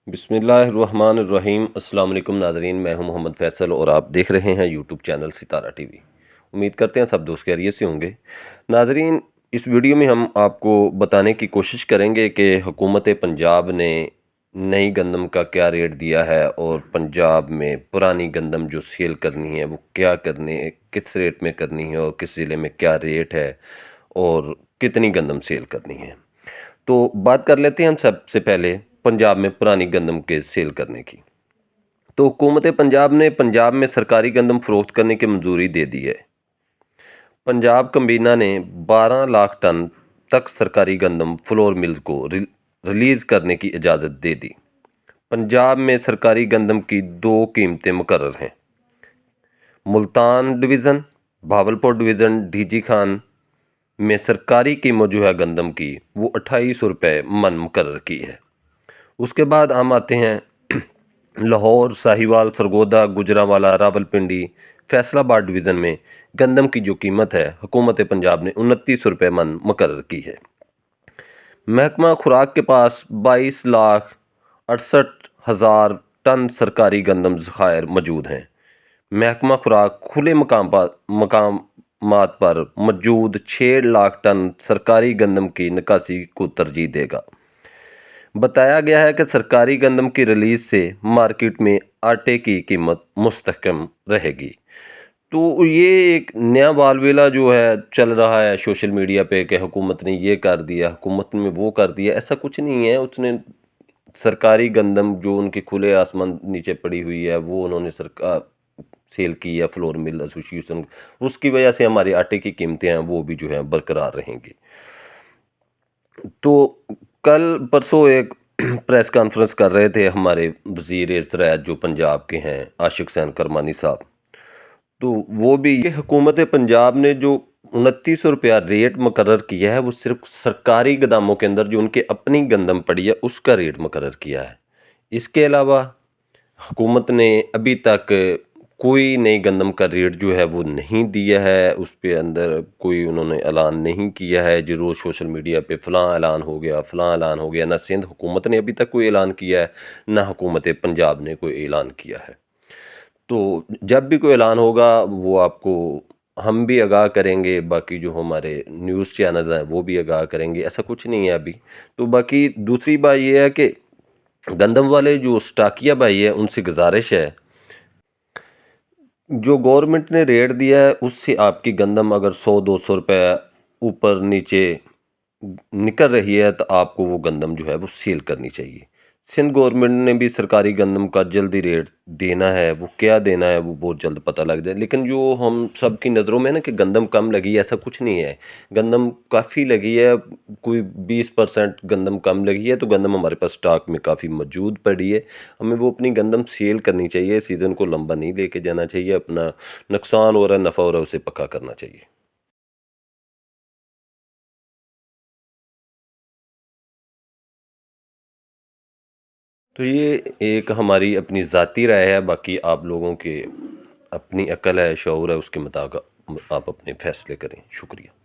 बिस्मिल्लाहिर्रहमानिर्रहीम। अस्सलाम वालेकुम नाज़रीन, मैं हूं मोहम्मद फैसल और आप देख रहे हैं यूट्यूब चैनल सितारा टीवी। उम्मीद करते हैं सब दोस्त खैरियत से होंगे। नाज़रीन, इस वीडियो में हम आपको बताने की कोशिश करेंगे कि हुकूमत पंजाब ने नई गंदम का क्या रेट दिया है और पंजाब में पुरानी गंदम जो सेल करनी है वो क्या करनी है, किस रेट में करनी है और किस ज़िले में क्या रेट है और कितनी गंदम सेल करनी है। तो बात कर लेते हैं हम सबसे पहले पंजाब में पुरानी गंदम के सेल करने की। तो हुकूमत पंजाब ने पंजाब में सरकारी गंदम फ़रोख्त करने की मंजूरी दे दी है। पंजाब कबीना ने 12 लाख टन तक सरकारी गंदम फ्लोर मिल्स को रिलीज़ करने की इजाज़त दे दी। पंजाब में सरकारी गंदम की दो कीमतें मुकर्रर हैं। Multan division, Bahawalpur division DG Khan में सरकारी कीमत जो है गंदम की वो 2800 रुपये मन मुकर्रर की है। उसके बाद हम आते हैं लाहौर, साहिवाल, सरगोदा, गुजरांवाला, रावलपिंडी, फैसलाबाद डिवीज़न में गंदम की जो कीमत है हुकूमत पंजाब ने 2900 रुपये मन मुकर्रर की है। महकमा खुराक के पास 22,68,000 टन सरकारी गंदम ज़खायर मौजूद हैं। महकमा खुराक खुले मकामात पर मौजूद 6 लाख टन सरकारी गंदम की निकासी को तरजीह देगा। बताया गया है कि सरकारी गंदम की रिलीज़ से मार्केट में आटे की कीमत मुस्तहकम रहेगी। तो ये एक नया बालवेला जो है चल रहा है सोशल मीडिया पे कि हुकूमत ने ये कर दिया, हुकूमत ने वो कर दिया। ऐसा कुछ नहीं है। उसने सरकारी गंदम जो उनके खुले आसमान नीचे पड़ी हुई है वो उन्होंने सरकार सेल की है, फ्लोर मिल एसोसिएशन, उसकी वजह से हमारे आटे की कीमतें हैं वो भी जो है बरकरार रहेंगी। तो कल परसों एक प्रेस कॉन्फ्रेंस कर रहे थे हमारे वज़ीर ज़राअत जो पंजाब के हैं आशिक हुसैन करमानी साहब। तो वो भी ये हुकूमत पंजाब ने जो 2900 रुपया रेट मुकर्रर किया है वो सिर्फ सरकारी गोदामों के अंदर जो उनके अपनी गंदम पड़ी है उसका रेट मुकर्रर किया है। इसके अलावा हुकूमत ने अभी तक कोई नई गंदम का रेट जो है वो नहीं दिया है। उस पे अंदर कोई उन्होंने ऐलान नहीं किया है जो रोज़ सोशल मीडिया पे फ़लाँ ऐलान हो गया, फ़लाँ ऐलान हो गया। ना सिंध हुकूमत ने अभी तक कोई ऐलान किया है, ना हुकूमत पंजाब ने कोई ऐलान किया है। तो जब भी कोई ऐलान होगा वो आपको हम भी आगाह करेंगे, बाकी जो हमारे न्यूज़ चैनल हैं वो भी आगाह करेंगे। ऐसा कुछ नहीं है अभी। तो बाकी दूसरी बात ये है कि गंदम वाले जो स्टाकिया भाई है उनसे गुजारिश है, जो गवर्नमेंट ने रेट दिया है उससे आपकी गंदम अगर 100-200 रुपये ऊपर नीचे निकल रही है तो आपको वो गंदम जो है वो सेल करनी चाहिए। सिंध गवर्नमेंट ने भी सरकारी गंदम का जल्दी रेट देना है, वो क्या देना है वो बहुत जल्द पता लग जाए। लेकिन जो हम सब की नज़रों में ना कि गंदम कम लगी है, ऐसा कुछ नहीं है। गंदम काफ़ी लगी है, कोई 20% गंदम कम लगी है। तो गंदम हमारे पास स्टॉक में काफ़ी मौजूद पड़ी है। हमें वो अपनी गंदम सेल करनी चाहिए, सीज़न को लंबा नहीं लेके जाना चाहिए। अपना नुकसान हो रहा है, नफ़ा हो रहा है, उसे पक्का करना चाहिए। तो ये एक हमारी अपनी ज़ाती राय है, बाकी आप लोगों के अपनी अक्ल है, शऊर है, उसके मुताबिक आप अपने फ़ैसले करें। शुक्रिया।